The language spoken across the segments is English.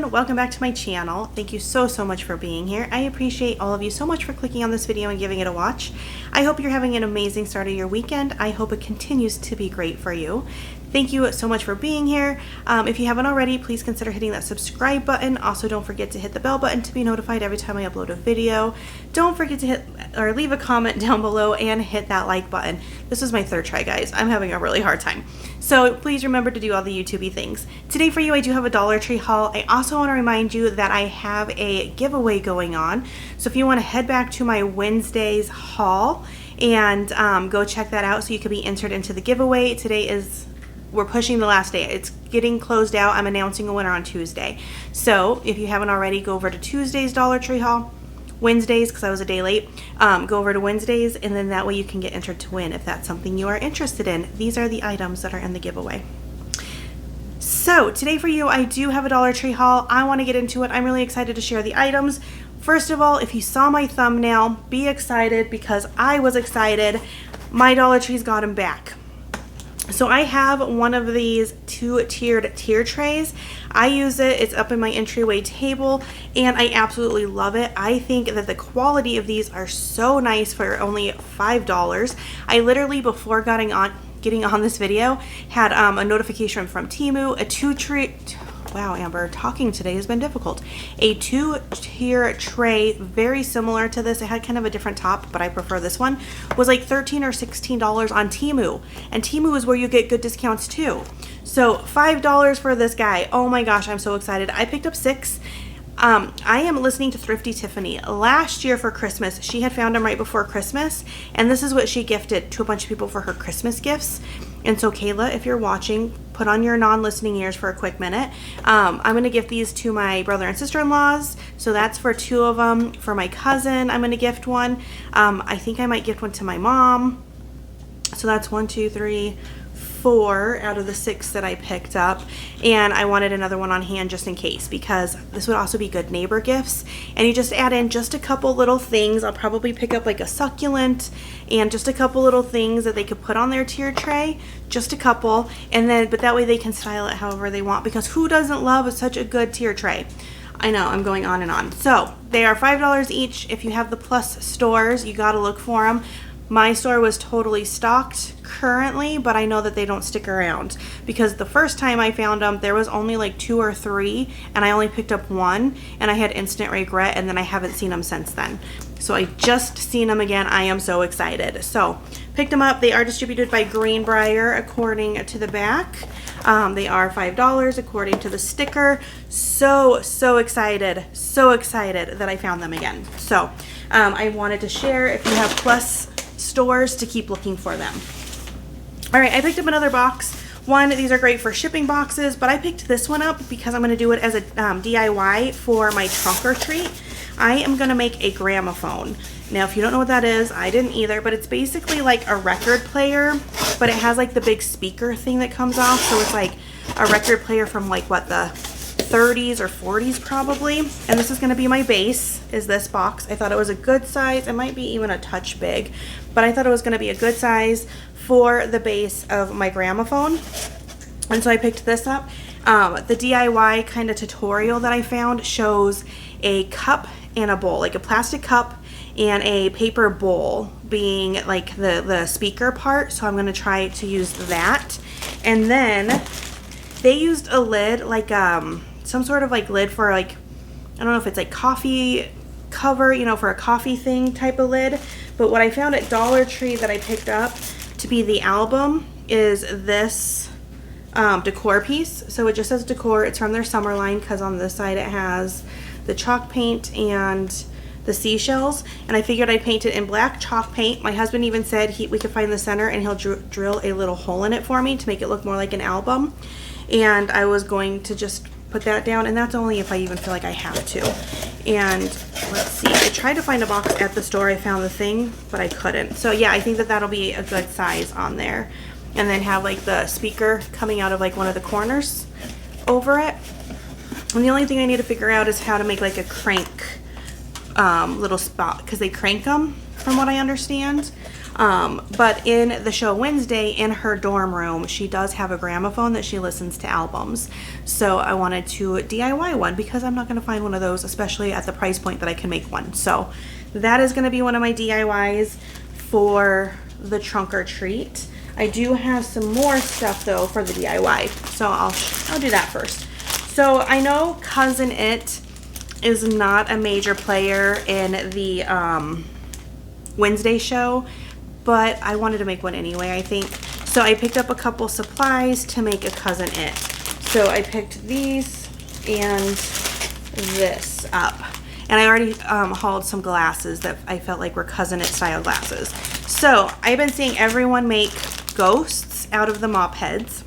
everyone, welcome back to my channel. Thank you so much for being here. I appreciate all of you so much for clicking on this video and giving it a watch. I hope you're having an amazing start of your weekend. I hope it continues to be great for you. Thank you so much for being here. If you haven't already, please consider hitting that subscribe button. Also, don't forget to hit the bell button to be notified every time I upload a video. Don't forget to hit or leave a comment down below and hit that like button. This is my third try, guys. I'm having a really hard time. So please remember to do all the YouTube-y things. Today for you, I do have a Dollar Tree haul. I also want to remind you that I have a giveaway going on. So if you want to head back to my Wednesday's haul and go check that out so you could be entered into the giveaway. We're pushing the last day. It's getting closed out. I'm announcing a winner on Tuesday. So if you haven't already, go over to Tuesday's Dollar Tree haul. Wednesdays, because I was a day late, go over to Wednesdays, and then that way you can get entered to win if that's something you are interested in. These are the items that are in the giveaway. So today for you, I do have a Dollar Tree haul. I want to get into it. I'm really excited to share the items. First of all, if you saw my thumbnail, be excited because I was excited. My Dollar Tree's got them back. So I have one of these two-tiered tier trays. I use it. It's up in my entryway table, and I absolutely love it. I think that the quality of these are so nice for only $5. I literally, before getting on this video, had a notification from Temu, wow, Amber, talking today has been difficult. A two-tier tray, very similar to this. It had kind of a different top, but I prefer this one. Was like $13 or $16 on Temu. And Temu is where you get good discounts too. So $5 for this guy. Oh my gosh, I'm so excited. I picked up 6. I am listening to Thrifty Tiffany. Last year for Christmas, she had found them right before Christmas, and this is what she gifted to a bunch of people for her Christmas gifts. And so Kayla, if you're watching, put on your non-listening ears for a quick minute. I'm going to gift these to my brother and sister-in-laws. So that's for 2 of them. For my cousin, I'm going to gift one. I think I might gift one to my mom. So that's 1, 2, 3, 4 out of the 6 that I picked up, and I wanted another one on hand just in case, because this would also be good neighbor gifts. And you just add in just a couple little things. I'll probably pick up like a succulent and just a couple little things that they could put on their tier tray, just a couple, and then but that way they can style it however they want, because who doesn't love such a good tier tray? I know, I'm going on and on. So they are $5 each. If you have the Plus stores, you got to look for them. My store was totally stocked currently, but I know that they don't stick around, because the first time I found them, there was only like 2 or 3, and I only picked up 1, and I had instant regret, and then I haven't seen them since then. So I just seen them again. I am so excited. So picked them up. They are distributed by Greenbrier according to the back. They are $5 according to the sticker. So excited that I found them again. So I wanted to share. If you have Plus stores, to keep looking for them. All right, I picked up another box. These are great for shipping boxes, but I picked this one up because I'm going to do it as a DIY for my trunk or treat. I am going to make a gramophone. Now, if you don't know what that is, I didn't either, but it's basically like a record player, but it has like the big speaker thing that comes off, so it's like a record player from like what, the 30s or 40s probably. And this is going to be my base, is this box. I thought it was a good size. It might be even a touch big, but I thought it was going to be a good size for the base of my gramophone. And so I picked this up. The DIY kind of tutorial that I found shows a cup and a bowl, like a plastic cup and a paper bowl being like the speaker part. So I'm going to try to use that. And then they used a lid, like some sort of like lid for like, I don't know if it's like coffee cover, you know, for a coffee thing type of lid. But what I found at Dollar Tree that I picked up to be the album is this decor piece. So it just says decor. It's from their summer line, because on this side it has the chalk paint and the seashells, and I figured I'd paint it in black chalk paint. My husband even said we could find the center and he'll drill a little hole in it for me to make it look more like an album. And I was going to just put that down, and that's only if I even feel like I have to. And let's see, I tried to find a box at the store. I found the thing, but I couldn't. So yeah, I think that that'll be a good size on there. And then have like the speaker coming out of like one of the corners over it. And the only thing I need to figure out is how to make like a crank little spot, because they crank them. from what I understand. But in the show Wednesday, in her dorm room, she does have a gramophone that she listens to albums. So I wanted to DIY one because I'm not going to find one of those, especially at the price point that I can make one. So that is going to be one of my DIYs for the trunk or treat. I do have some more stuff though for the DIY, so I'll do that first. So I know Cousin It is not a major player in the Wednesday show, but I wanted to make one anyway, I think. So I picked up a couple supplies to make a Cousin It. So I picked these and this up. And I already hauled some glasses that I felt like were Cousin It style glasses. So I've been seeing everyone make ghosts out of the mop heads.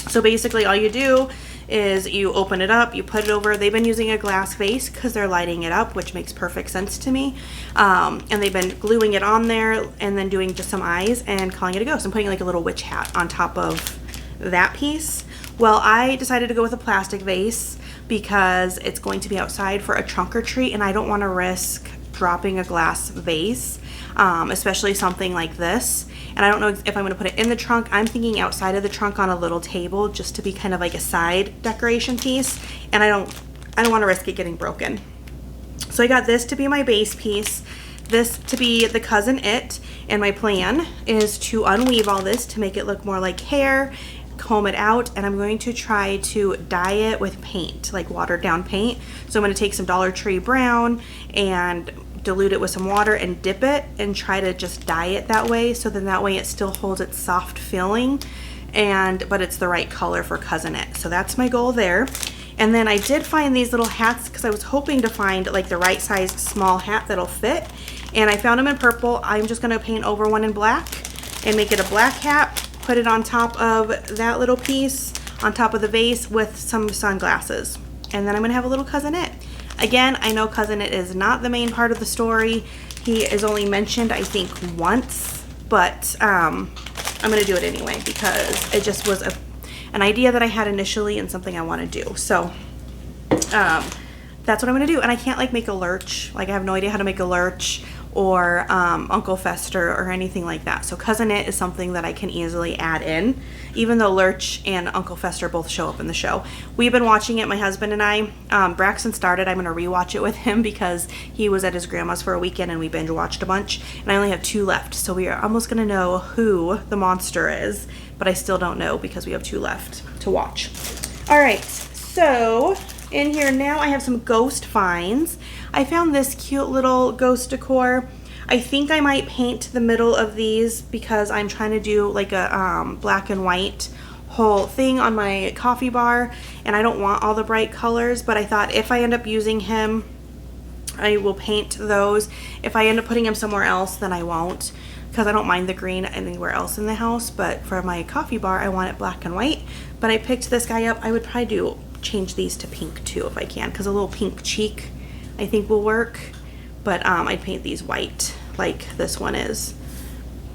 So basically all you do is you open it up, you put it over. They've been using a glass vase because they're lighting it up, which makes perfect sense to me. And they've been gluing it on there and then doing just some eyes and calling it a ghost and putting like a little witch hat on top of that piece. Well, I decided to go with a plastic vase because it's going to be outside for a trunk or treat and I don't want to risk dropping a glass vase, especially something like this. And I don't know if I'm going to put it in the trunk. I'm thinking outside of the trunk on a little table just to be kind of like a side decoration piece. And I don't want to risk it getting broken. So I got this to be my base piece, this to be the Cousin It, and my plan is to unweave all this to make it look more like hair, comb it out, and I'm going to try to dye it with paint, like watered down paint. So I'm going to take some Dollar Tree brown and dilute it with some water and dip it and try to just dye it that way, so then that way it still holds its soft feeling but it's the right color for Cousin It. So that's my goal there. And then I did find these little hats because I was hoping to find like the right size small hat that'll fit, and I found them in purple. I'm just going to paint over one in black and make it a black hat, put it on top of that little piece on top of the vase with some sunglasses, and then I'm gonna have a little Cousin It. Again, I know Cousin It is not the main part of the story. He is only mentioned I think once, but I'm gonna do it anyway because it just was an idea that I had initially and something I want to do. So that's what I'm gonna do. And I can't like make a lurch, like I have no idea how to make a lurch or Uncle Fester or anything like that. So Cousin It is something that I can easily add in, even though Lurch and Uncle Fester both show up in the show. We've been watching it, my husband and I. Braxton started. I'm going to rewatch it with him because he was at his grandma's for a weekend and we binge watched a bunch. And I only have 2 left, so we are almost going to know who the monster is, but I still don't know because we have 2 left to watch. All right, so in here now I have some ghost finds. I found this cute little ghost decor. I think I might paint the middle of these because I'm trying to do like a black and white whole thing on my coffee bar, and I don't want all the bright colors, but I thought if I end up using him, I will paint those. If I end up putting him somewhere else, then I won't, because I don't mind the green anywhere else in the house, but for my coffee bar, I want it black and white. But I picked this guy up. I would probably change these to pink too if I can, because a little pink cheek I think will work, but I'd paint these white like this one is.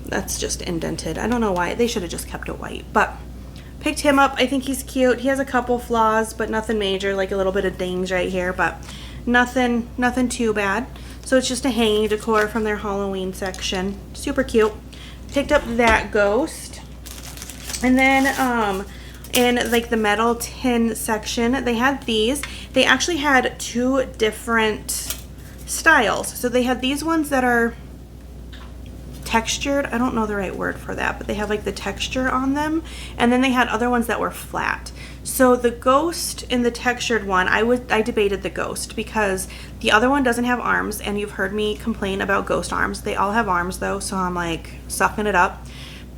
That's just indented. I don't know why. They should have just kept it white, but picked him up. I think he's cute. He has a couple flaws, but nothing major, like a little bit of dings right here, but nothing too bad. So it's just a hanging decor from their Halloween section. Super cute. Picked up that ghost. And then in like the metal tin section, they had these. They actually had 2 different styles. So they had these ones that are textured. I don't know the right word for that, but they have like the texture on them. And then they had other ones that were flat. So the ghost in the textured one, I debated the ghost because the other one doesn't have arms, and you've heard me complain about ghost arms. They all have arms though, so I'm like sucking it up.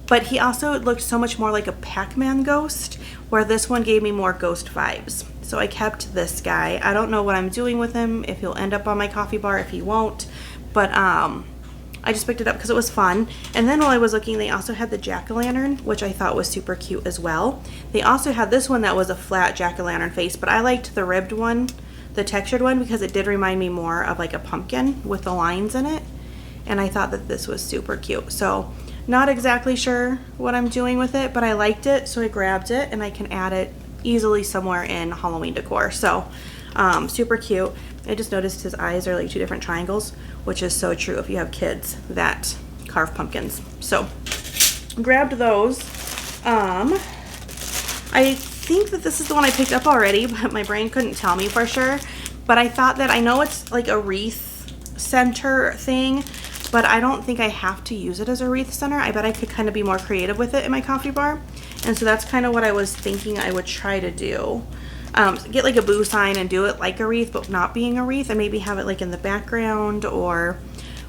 But he also looked so much more like a Pac-Man ghost, where this one gave me more ghost vibes. So I kept this guy. I don't know what I'm doing with him, if he'll end up on my coffee bar, if he won't. But I just picked it up because it was fun. And then while I was looking, they also had the jack-o'-lantern, which I thought was super cute as well. They also had this one that was a flat jack-o'-lantern face, but I liked the ribbed one, the textured one, because it did remind me more of like a pumpkin with the lines in it. And I thought that this was super cute. So not exactly sure what I'm doing with it, but I liked it, so I grabbed it, and I can add it easily somewhere in Halloween decor. So super cute. I just noticed his eyes are like two different triangles, which is so true if you have kids that carve pumpkins. So grabbed those. I think that this is the one I picked up already, but my brain couldn't tell me for sure. But I thought that, I know it's like a wreath center thing, but I don't think I have to use it as a wreath center. I bet I could kind of be more creative with it in my coffee bar. And so that's kind of what I was thinking I would try to do. Get like a boo sign and do it like a wreath, but not being a wreath, and maybe have it like in the background or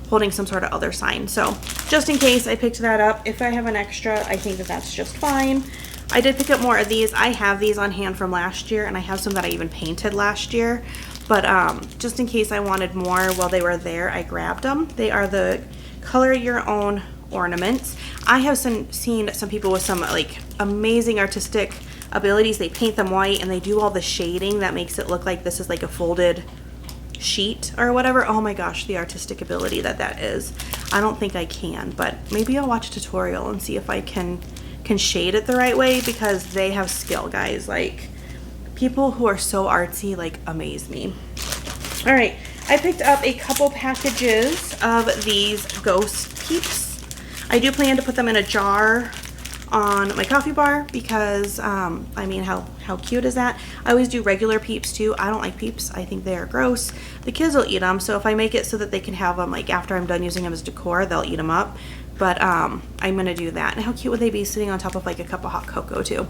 holding some sort of other sign. So just in case, I picked that up. If I have an extra, I think that that's just fine. I did pick up more of these. I have these on hand from last year, and I have some that I even painted last year. But just in case I wanted more while they were there, I grabbed them. They are the color your own ornaments. I have seen some people with some like amazing artistic abilities. They paint them white and they do all the shading that makes it look like this is like a folded sheet or whatever. Oh my gosh, the artistic ability that is. I don't think I can, but maybe I'll watch a tutorial and see if I can shade it the right way, because they have skill, guys. Like, people who are so artsy like amaze me. All right, I picked up a couple packages of these ghost peeps. I do plan to put them in a jar on my coffee bar because I mean, how cute is that? I always do regular peeps too. I don't like peeps. I think they are gross. The kids will eat them, so if I make it so that they can have them like after I'm done using them as decor, they'll eat them up. But I'm gonna do that. And how cute would they be sitting on top of like a cup of hot cocoa too?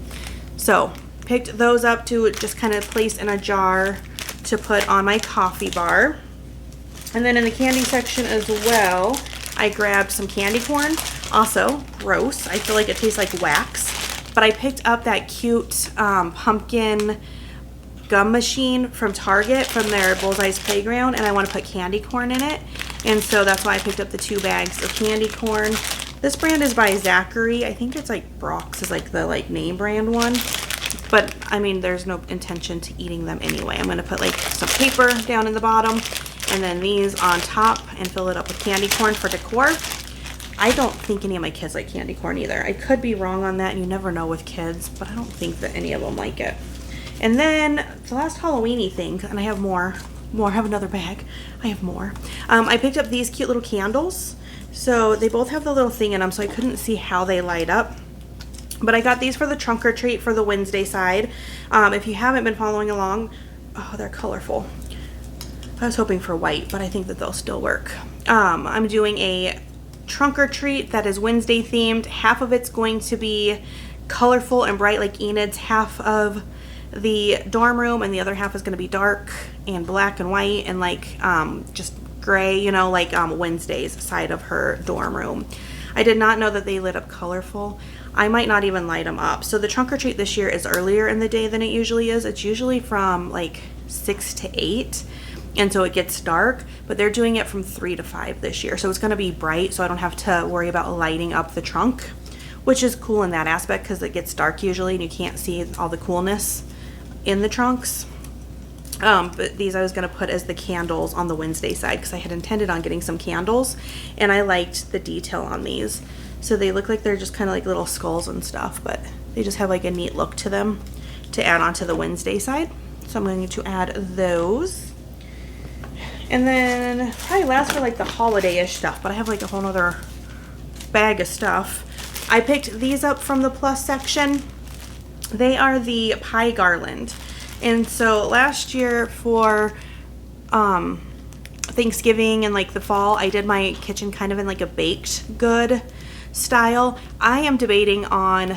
So picked those up to just kind of place in a jar to put on my coffee bar. And then in the candy section as well, I grabbed some candy corn. Also gross. I feel like it tastes like wax. But I picked up that cute pumpkin gum machine from Target from their Bullseye's Playground, and I want to put candy corn in it. And so that's why I picked up the 2 bags of candy corn. This brand is by Zachary. I think it's like Brock's is like the name brand one. But I mean, there's no intention to eating them anyway. I'm gonna put like some paper down in the bottom and then these on top and fill it up with candy corn for decor. I don't think any of my kids like candy corn either. I could be wrong on that, and you never know with kids, but I don't think that any of them like it. And then the last Halloween-y thing, and I have more. I have another bag. I have more. I picked up these cute little candles. So they both have the little thing in them, so I couldn't see how they light up. But I got these for the trunk or treat for the Wednesday side. If you haven't been following along, oh, they're colorful. I was hoping for white, but I think that they'll still work. I'm doing a trunk or treat that is Wednesday themed. Half of it's going to be colorful and bright like Enid's half of the dorm room, and the other half is going to be dark and black and white and like just gray, you know, like Wednesday's side of her dorm room. I did not know that they lit up colorful. I might not even light them up. So the trunk or treat this year is earlier in the day than it usually is. It's usually from like 6 to 8, and so it gets dark, but they're doing it from 3 to 5 this year. So it's going to be bright, so I don't have to worry about lighting up the trunk, which is cool in that aspect because it gets dark usually and you can't see all the coolness in the trunks. But these I was going to put as the candles on the Wednesday side because I had intended on getting some candles, and I liked the detail on these. So they look like they're just kind of like little skulls and stuff, but they just have like a neat look to them to add on to the Wednesday side. So I'm going to add those. And then probably last for like the holiday-ish stuff, but I have like a whole nother bag of stuff. I picked these up from the plus section. They are the pie garland. And so last year for Thanksgiving and like the fall, I did my kitchen kind of in like a baked good style. I am debating on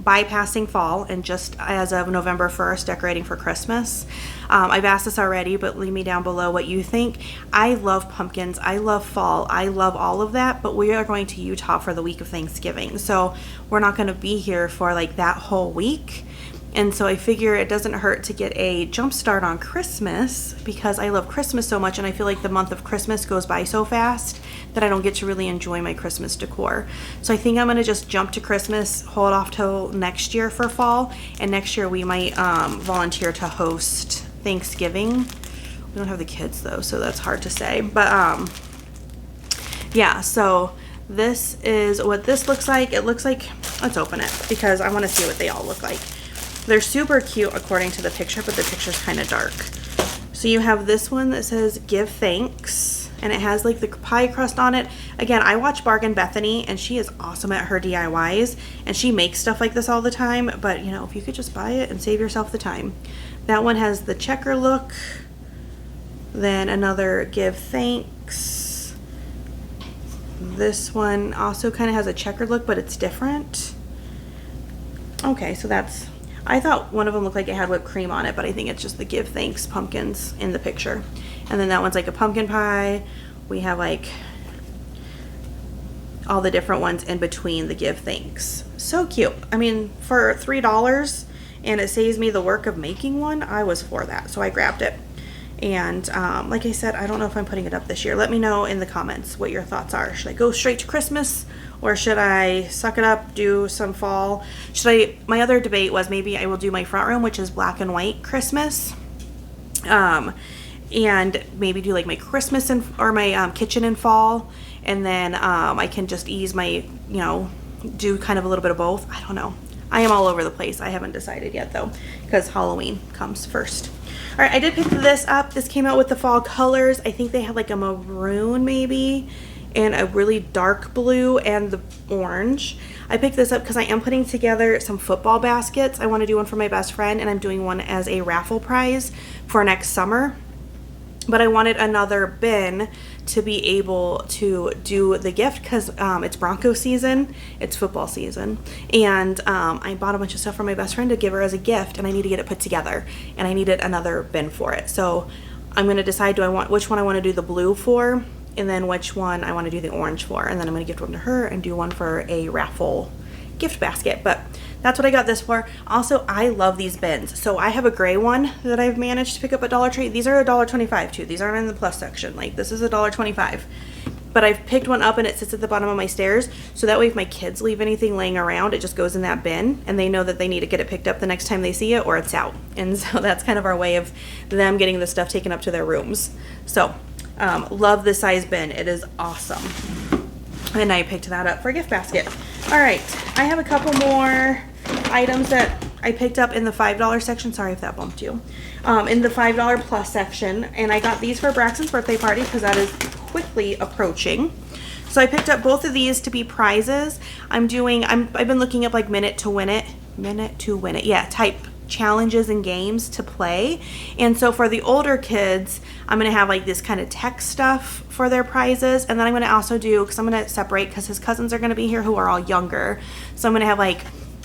bypassing fall and just as of November 1st decorating for Christmas. I've asked this already, but leave me down below what you think. I love pumpkins. I love fall. I love all of that, but we are going to Utah for the week of Thanksgiving. So we're not going to be here for like that whole week. And so I figure it doesn't hurt to get a jump start on Christmas because I love Christmas so much, and I feel like the month of Christmas goes by so fast that I don't get to really enjoy my Christmas decor. So I think I'm going to just jump to Christmas, hold off till next year for fall, and next year we might volunteer to host Thanksgiving. We don't have the kids though, so that's hard to say. But yeah, so this is what this looks like. It looks like, let's open it because I want to see what they all look like. They're super cute according to the picture, but the picture's kind of dark. So you have this one that says give thanks, and it has like the pie crust on it. Again, I watch Bargain Bethany, and she is awesome at her DIYs, and she makes stuff like this all the time, but you know, if you could just buy it and save yourself the time. That one has the checker look, then another give thanks. This one also kind of has a checkered look, but it's different. Okay, so that's, I thought one of them looked like it had whipped cream on it, but I think it's just the give thanks pumpkins in the picture. And then that one's like a pumpkin pie. We have like all the different ones in between the give thanks. So cute. I mean, for $3 and it saves me the work of making one, I was for that. So I grabbed it. And like I said, I don't know if I'm putting it up this year. Let me know in the comments what your thoughts are. Should I go straight to Christmas, or should I suck it up, do some fall? My other debate was maybe I will do my front room, which is black and white Christmas. And maybe do like my Christmas or my kitchen in fall. And then I can just ease my, you know, do kind of a little bit of both. I don't know. I am all over the place. I haven't decided yet though, because Halloween comes first. All right, I did pick this up. This came out with the fall colors. I think they had like a maroon maybe, and a really dark blue and the orange. I picked this up because I am putting together some football baskets. I want to do one for my best friend, and I'm doing one as a raffle prize for next summer. But I wanted another bin to be able to do the gift because it's Bronco season, it's football season, and I bought a bunch of stuff for my best friend to give her as a gift, and I need to get it put together, and I needed another bin for it. So I'm going to decide which one I want to do the blue for, and then which one I want to do the orange for, and then I'm going to gift one to her and do one for a raffle gift basket. But that's what I got this for. Also, I love these bins. So I have a gray one that I've managed to pick up at Dollar Tree. These are $1.25 too. These aren't in the plus section. Like, this is $1.25. But I've picked one up and it sits at the bottom of my stairs. So that way if my kids leave anything laying around, it just goes in that bin, and they know that they need to get it picked up the next time they see it, or it's out. And so that's kind of our way of them getting the stuff taken up to their rooms. So love this size bin. It is awesome. And I picked that up for a gift basket. All right, I have a couple more items that I picked up in the $5 section. Sorry if that bumped you. In the $5 plus section, and I got these for Braxton's birthday party because that is quickly approaching. So I picked up both of these to be prizes. I've been looking up like minute to win it, yeah, type challenges and games to play. And so for the older kids, I'm gonna have like this kind of tech stuff for their prizes, and then I'm gonna also do, because I'm gonna separate because his cousins are gonna be here who are all younger, so I'm gonna have like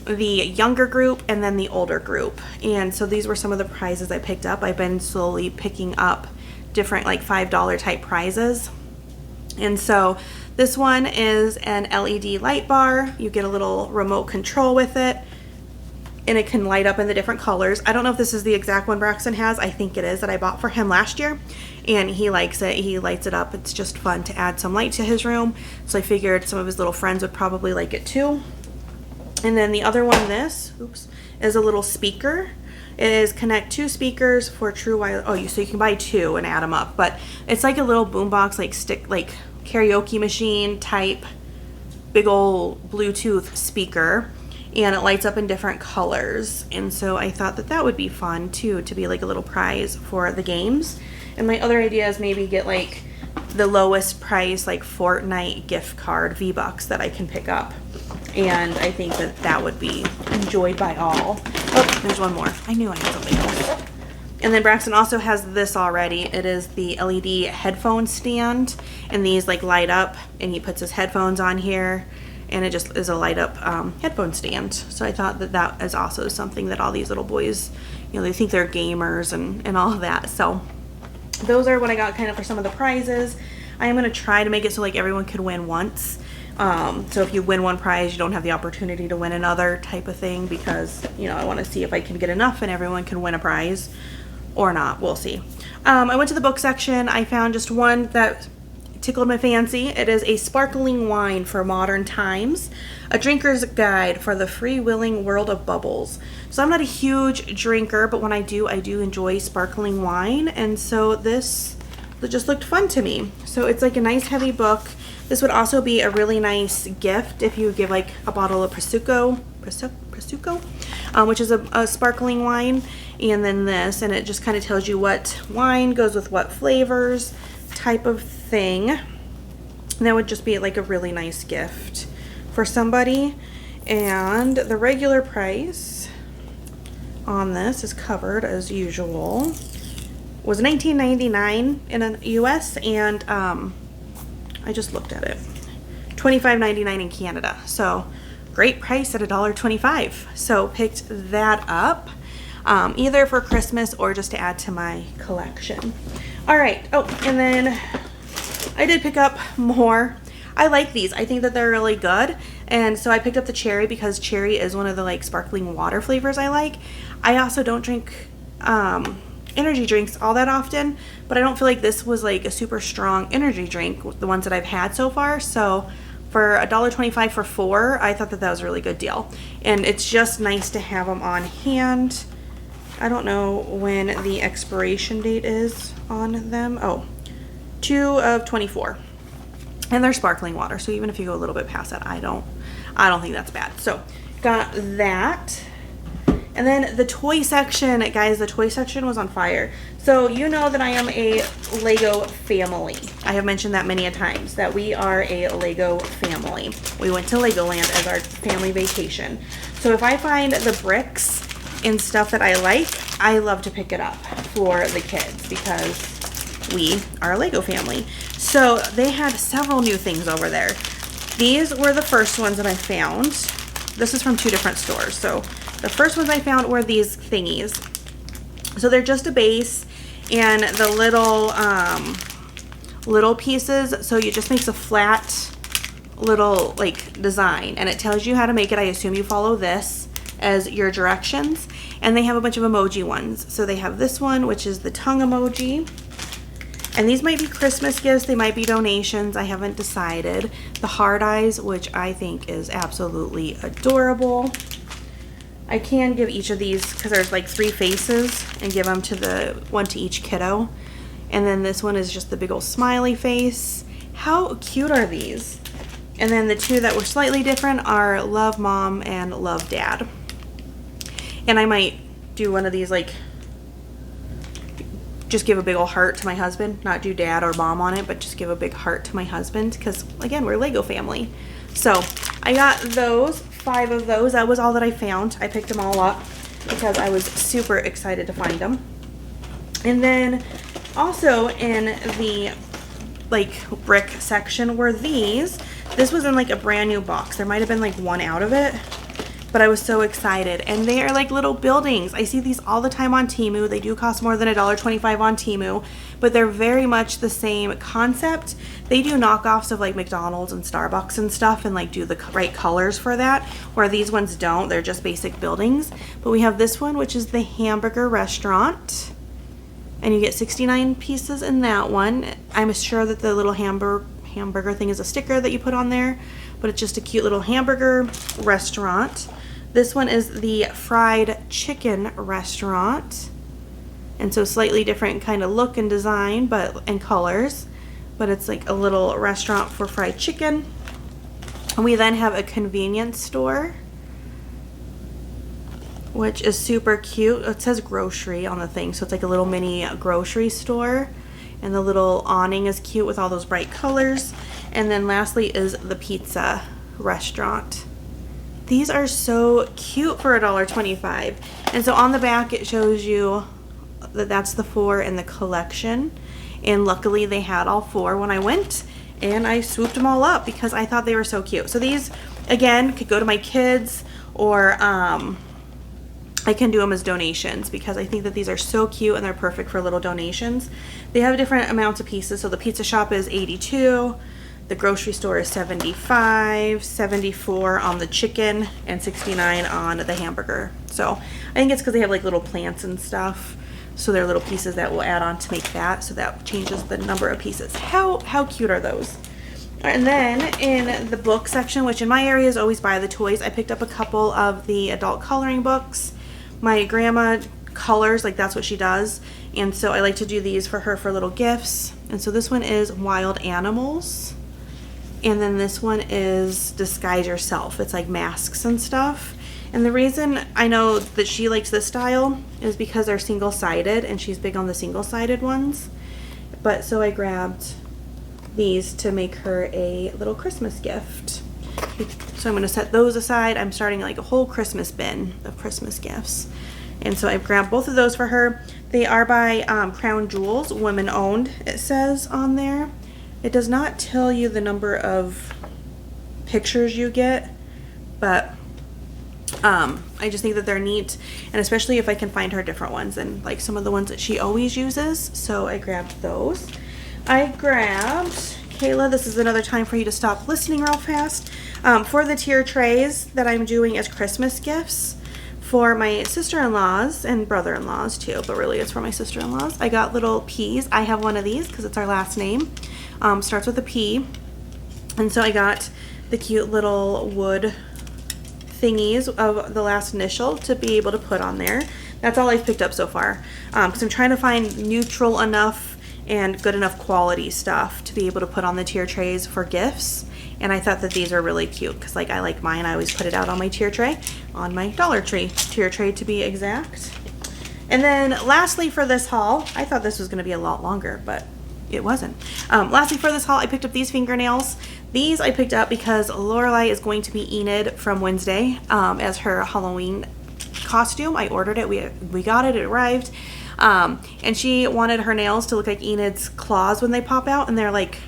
the younger group and then the older group. And so these were some of the prizes I picked up. I've been slowly picking up different like $5 type prizes. And so this one is an LED light bar. You get a little remote control with it, and it can light up in the different colors. I don't know if this is the exact one Braxton has. I think it is, that I bought for him last year, and he likes it. He lights it up. It's just fun to add some light to his room. So I figured some of his little friends would probably like it too. And then the other one, this, is a little speaker. It is connect 2 speakers for true wireless. So you can buy 2 and add them up. But it's like a little boombox, like karaoke machine type, big old Bluetooth speaker. And it lights up in different colors. And so I thought that would be fun too, to be like a little prize for the games. And my other idea is maybe get like the lowest price, like Fortnite gift card, V-Bucks, that I can pick up. And I think that would be enjoyed by all. Oh, there's one more. I knew I had something else. And then Braxton also has this already. It is the LED headphone stand, and these like light up, and he puts his headphones on here, and it just is a light up headphone stand. So I thought that is also something that all these little boys, you know, they think they're gamers and all of that. So those are what I got kind of for some of the prizes. I am going to try to make it so like everyone could win once. So if you win one prize, you don't have the opportunity to win another type of thing, because, you know, I want to see if I can get enough and everyone can win a prize or not. We'll see. I went to the book section. I found just one that tickled my fancy. It is A Sparkling Wine for Modern Times, a drinker's guide for the freewheeling world of bubbles. So I'm not a huge drinker, but when I do enjoy sparkling wine, and so this just looked fun to me. So it's like a nice heavy book. This would also be a really nice gift if you give like a bottle of Prosecco, which is a sparkling wine, and then this, and it just kind of tells you what wine goes with what flavors type of thing. And that would just be like a really nice gift for somebody. And the regular price on this is covered as usual. Was $19.99 in the US, and I just looked at it, $25.99 in Canada. So great price at $1.25. So picked that up, either for Christmas or just to add to my collection. All right. Oh, and then I did pick up more. I like these. I think that they're really good. And so I picked up the cherry because cherry is one of the like sparkling water flavors I like. I also don't drink energy drinks all that often, but I don't feel like this was like a super strong energy drink, the ones that I've had so far. So for $1.25 for 4, I thought that that was a really good deal. And it's just nice to have them on hand. I don't know when the expiration date is on them. Oh, 2/24. And they're sparkling water, so even if you go a little bit past that, I don't think that's bad. So got that. And then the toy section, guys, the toy section was on fire. So you know that I am a Lego family. I have mentioned that many a times, that we are a Lego family. We went to Legoland as our family vacation. So if I find the bricks and stuff that I like, I love to pick it up for the kids because we are a Lego family. So they had several new things over there. These were the first ones that I found. This is from 2 different stores. So the first ones I found were these thingies. So they're just a base and the little pieces. So it just makes a flat little like design, and it tells you how to make it. I assume you follow this as your directions. And they have a bunch of emoji ones. So they have this one, which is the tongue emoji. And these might be Christmas gifts, they might be donations, I haven't decided. The heart eyes, which I think is absolutely adorable. I can give each of these, because there's like 3 faces, and give them to one to each kiddo. And then this one is just the big old smiley face. How cute are these? And then the 2 that were slightly different are Love Mom and Love Dad. And I might do one of these, like, just give a big old heart to my husband, not do dad or mom on it, but just give a big heart to my husband, because again, we're a Lego family. So I got those, 5 of those. That was all that I found. I picked them all up because I was super excited to find them. And then also in the like brick section were these. This was in like a brand new box. There might have been like 1 out of it, but I was so excited. And they are like little buildings. I see these all the time on Temu. They do cost more than $1.25 on Temu, but they're very much the same concept. They do knockoffs of like McDonald's and Starbucks and stuff, and like do the right colors for that, where these ones don't. They're just basic buildings. But we have this one, which is the hamburger restaurant, and you get 69 pieces in that one. I'm sure that the little hamburger thing is a sticker that you put on there, but it's just a cute little hamburger restaurant. This one is the fried chicken restaurant, and so slightly different kind of look and design, and colors, but it's like a little restaurant for fried chicken. And we then have a convenience store, which is super cute. It says grocery on the thing, so it's like a little mini grocery store, and the little awning is cute with all those bright colors. And then lastly is the pizza restaurant. These are so cute for $1.25. And so on the back it shows you that that's the 4 in the collection. And luckily they had all 4 when I went, and I swooped them all up because I thought they were so cute. So these, again, could go to my kids, or I can do them as donations because I think that these are so cute and they're perfect for little donations. They have different amounts of pieces. So the pizza shop is 82. The grocery store is 75, 74 on the chicken, and 69 on the hamburger. So I think it's because they have like little plants and stuff. So they're little pieces that will add on to make that. So that changes the number of pieces. How cute are those? And then in the book section, which in my area is always by the toys, I picked up a couple of the adult coloring books. My grandma colors, like that's what she does. And so I like to do these for her for little gifts. And so this one is Wild Animals. And then this one is Disguise Yourself. It's like masks and stuff. And the reason I know that she likes this style is because they're single-sided, and she's big on the single-sided ones. But so I grabbed these to make her a little Christmas gift. So I'm going to set those aside. I'm starting like a whole Christmas bin of Christmas gifts. And so I've grabbed both of those for her. They are by Crown Jewels, women owned, it says on there. It does not tell you the number of pictures you get, but I just think that they're neat, and especially if I can find her different ones and like some of the ones that she always uses. So I grabbed those. I grabbed, Kayla, this is another time for you to stop listening real fast, for the tier trays that I'm doing as Christmas gifts for my sister-in-laws and brother-in-laws too, but really it's for my sister-in-laws. I got little P's. I have one of these because it's our last name. Starts with a P. And so I got the cute little wood thingies of the last initial to be able to put on there. That's all I've picked up so far, because I'm trying to find neutral enough and good enough quality stuff to be able to put on the tier trays for gifts. And I thought that these are really cute because like I like mine, I always put it out on my tier tray, on my Dollar Tree tier tray to be exact. And then lastly for this haul, I thought this was going to be a lot longer, but it wasn't. Lastly for this haul, I picked up these fingernails. These I picked up because Lorelai is going to be Enid from Wednesday as her Halloween costume. I ordered it, we got it, it arrived. And she wanted her nails to look like Enid's claws when they pop out, and they're like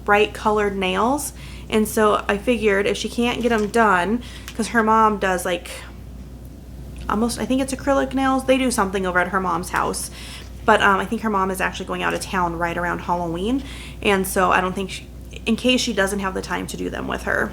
bright colored nails. And so I figured if she can't get them done, because her mom does like almost, I think it's acrylic nails. They do something over at her mom's house. But I think her mom is actually going out of town right around Halloween. And so I don't think, in case she doesn't have the time to do them with her,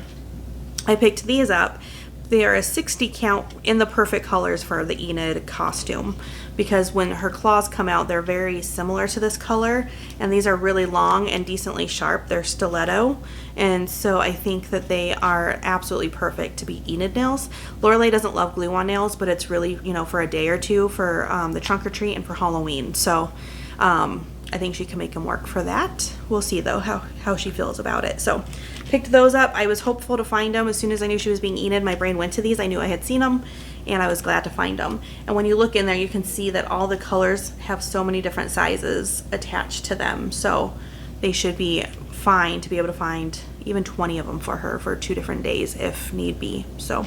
I picked these up. They are a 60 count in the perfect colors for the Enid costume, because when her claws come out, they're very similar to this color, and these are really long and decently sharp. They're stiletto, and so I think that they are absolutely perfect to be Enid nails. Lorelai doesn't love glue-on nails, but it's really, you know, for a day or two for the trunk or treat and for Halloween. So I think she can make them work for that. We'll see though how she feels about it. So picked those up. I was hopeful to find them. As soon as I knew she was being Enid, my brain went to these. I knew I had seen them, and I was glad to find them. And when you look in there, you can see that all the colors have so many different sizes attached to them. So they should be fine to be able to find even 20 of them for her for 2 different days if need be. So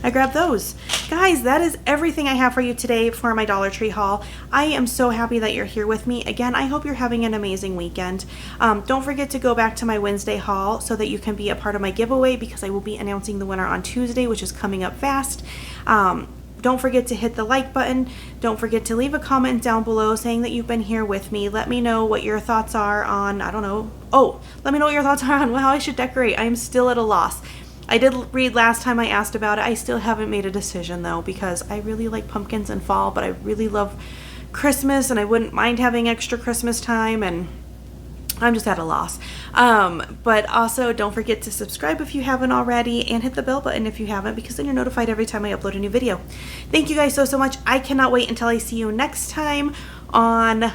I grabbed those. Guys, that is everything I have for you today for my Dollar Tree haul. I am so happy that you're here with me. Again, I hope you're having an amazing weekend. Don't forget to go back to my Wednesday haul so that you can be a part of my giveaway, because I will be announcing the winner on Tuesday, which is coming up fast. Don't forget to hit the like button. Don't forget to leave a comment down below saying that you've been here with me. Let me know what your thoughts are on, I don't know. Oh, let me know what your thoughts are on how I should decorate. I'm still at a loss. I did read last time I asked about it. I still haven't made a decision though, because I really like pumpkins in fall, but I really love Christmas, and I wouldn't mind having extra Christmas time, and I'm just at a loss. But also don't forget to subscribe if you haven't already, and hit the bell button if you haven't, because then you're notified every time I upload a new video. Thank you guys so much. I cannot wait until I see you next time on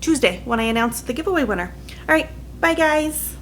Tuesday when I announce the giveaway winner. All right, bye guys.